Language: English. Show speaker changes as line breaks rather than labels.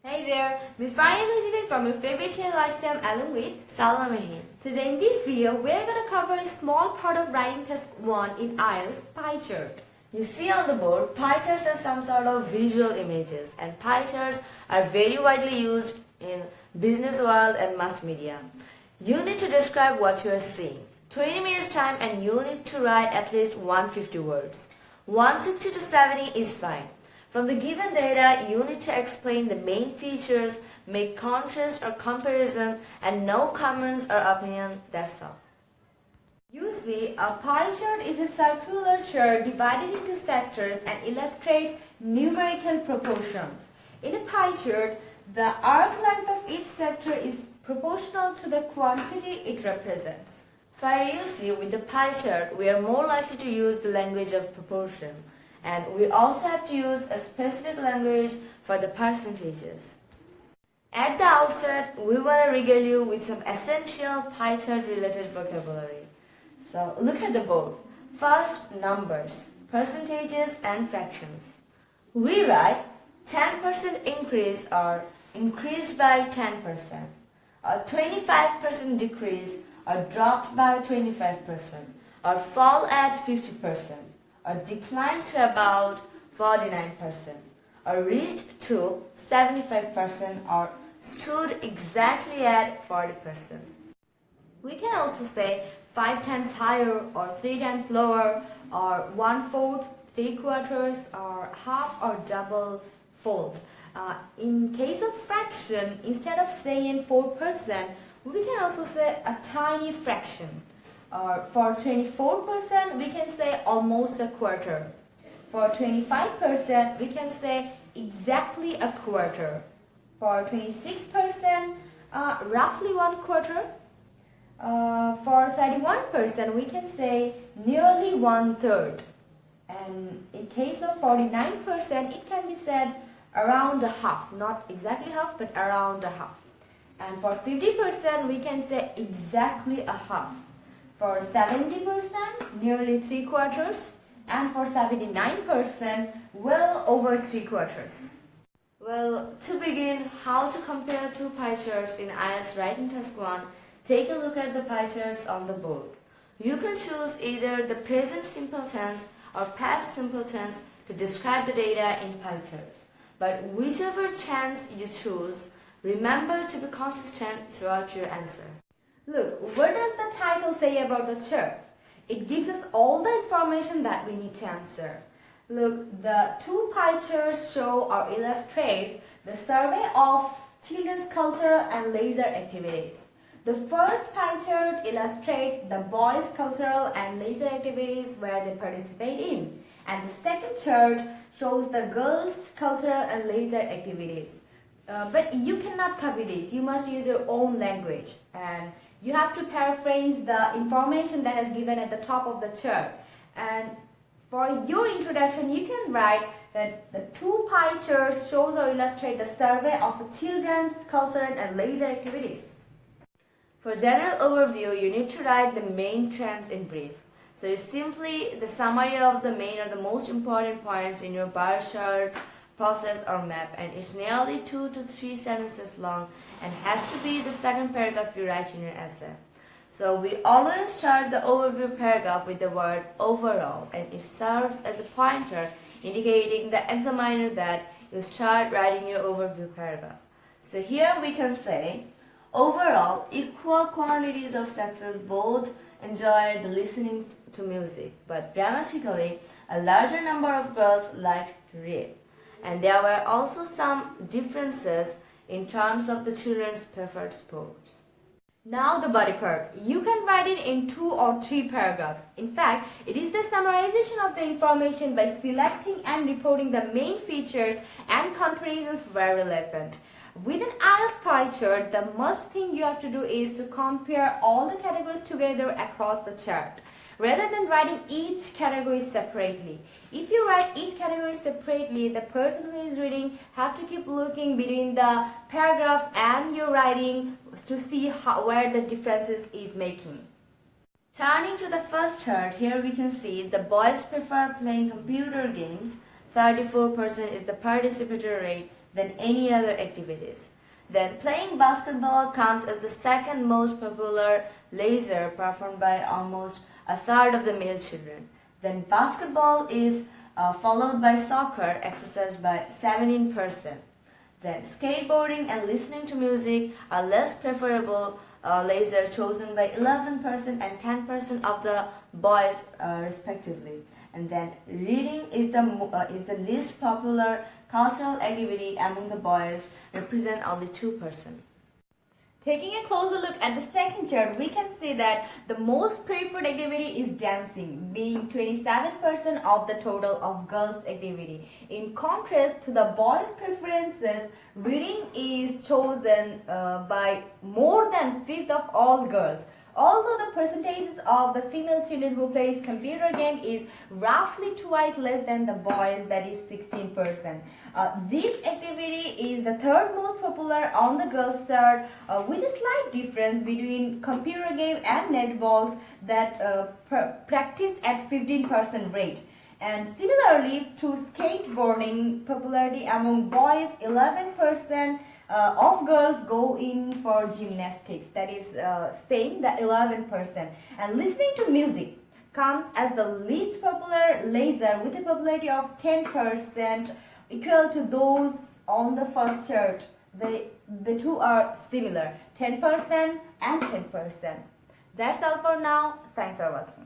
Hey there, we finally visited from your favorite channel lifestyle along with
Salamahin.
Today in this video, we're going to cover a small part of writing task 1 in Ielts, pie chart.
You see on the board, pie charts are some sort of visual images, and pie charts are very widely used in business world and mass media. You need to describe what you are seeing. 20 minutes time and you need to write at least 150 words. 160 to 70 is fine. From the given data, you need to explain the main features, make contrast or comparison, and no comments or opinion, that's all.
Usually, a pie chart is a circular chart divided into sectors and illustrates numerical proportions. In a pie chart, the arc length of each sector is proportional to the quantity it represents.
For UC, with the pie chart, we are more likely to use the language of proportion. And we also have to use a specific language for the percentages. At the outset, we want to regale you with some essential pie chart related vocabulary. So look at the board. First, numbers, percentages and fractions. We write 10% increase or increased by 10%, or 25% decrease or dropped by 25%, or fall at 50%. Or declined to about 49%, or reached to 75%, or stood exactly at 40%.
We can also say 5 times higher, or 3 times lower, or 1/4, 3/4, or half or double fold. In case of fraction, instead of saying 4%, we can also say a tiny fraction. Or for 24%, we can say almost a quarter. For 25%, we can say exactly a quarter. For 26%, roughly 1/4. For 31%, we can say nearly 1/3. And in case of 49%, it can be said around a half. Not exactly half, but around a half. And for 50%, we can say exactly a half. For 70%, nearly 3/4, and for 79%, well over 3/4.
Well, to begin, how to compare two pie charts in Ielts writing task 1, take a look at the pie charts on the board. You can choose either the present simple tense or past simple tense to describe the data in pie charts. But whichever chance you choose, remember to be consistent throughout your answer.
Look, what does the title say about the chart? It gives us all the information that we need to answer. Look, the two pie charts show or illustrates the survey of children's cultural and leisure activities. The first pie chart illustrates the boys' cultural and leisure activities where they participate in. And the second chart shows the girls' cultural and leisure activities. But you cannot copy this. You must use your own language. And you have to paraphrase the information that is given at the top of the chart. And for your introduction, you can write that the two pie charts shows or illustrate the survey of the children's cultural and leisure activities.
For general overview, you need to write the main trends in brief. So it's simply the summary of the main or the most important points in your bar chart, process or map, and it's nearly 2 to 3 sentences long and has to be the second paragraph you write in your essay. So we always start the overview paragraph with the word overall, and it serves as a pointer indicating the examiner that you start writing your overview paragraph. So here we can say, overall, equal quantities of sexes both enjoy the listening to music, but grammatically, a larger number of girls liked to read. And there were also some differences in terms of the children's preferred sports.
Now the body part. You can write it in 2 or 3 paragraphs. In fact, it is the summarization of the information by selecting and reporting the main features and comparisons where relevant. With an Ielts pie chart, the most thing you have to do is to compare all the categories together across the chart, rather than writing each category separately. If you write each category separately, the person who is reading have to keep looking between the paragraph and your writing to see where the differences is making.
Turning to the first chart, here we can see the boys prefer playing computer games. 34% is the participatory rate, than any other activities. Then playing basketball comes as the second most popular leisure performed by almost a third of the male children. Then basketball is followed by soccer, exercised by 17%. Then skateboarding and listening to music are less preferable leisure, chosen by 11% and 10% of the boys respectively. And then reading is the least popular cultural activity among the boys, represent only 2%.
Taking a closer look at the second chart, we can see that the most preferred activity is dancing, being 27% of the total of girls' activity. In contrast to the boys' preferences, reading is chosen by more than fifth of all girls. Although the percentages of the female children who plays computer game is roughly twice less than the boys, that is 16%. This activity is the third most popular on the girls chart, with a slight difference between computer game and netballs that practiced at 15% rate. And similarly to skateboarding, popularity among boys, 11% of girls go in for gymnastics, that is same, the 11%. And listening to music comes as the least popular leisure, with a popularity of 10%, equal to those on the first chart. The two are similar, 10% and 10%. That's all for now. Thanks for watching.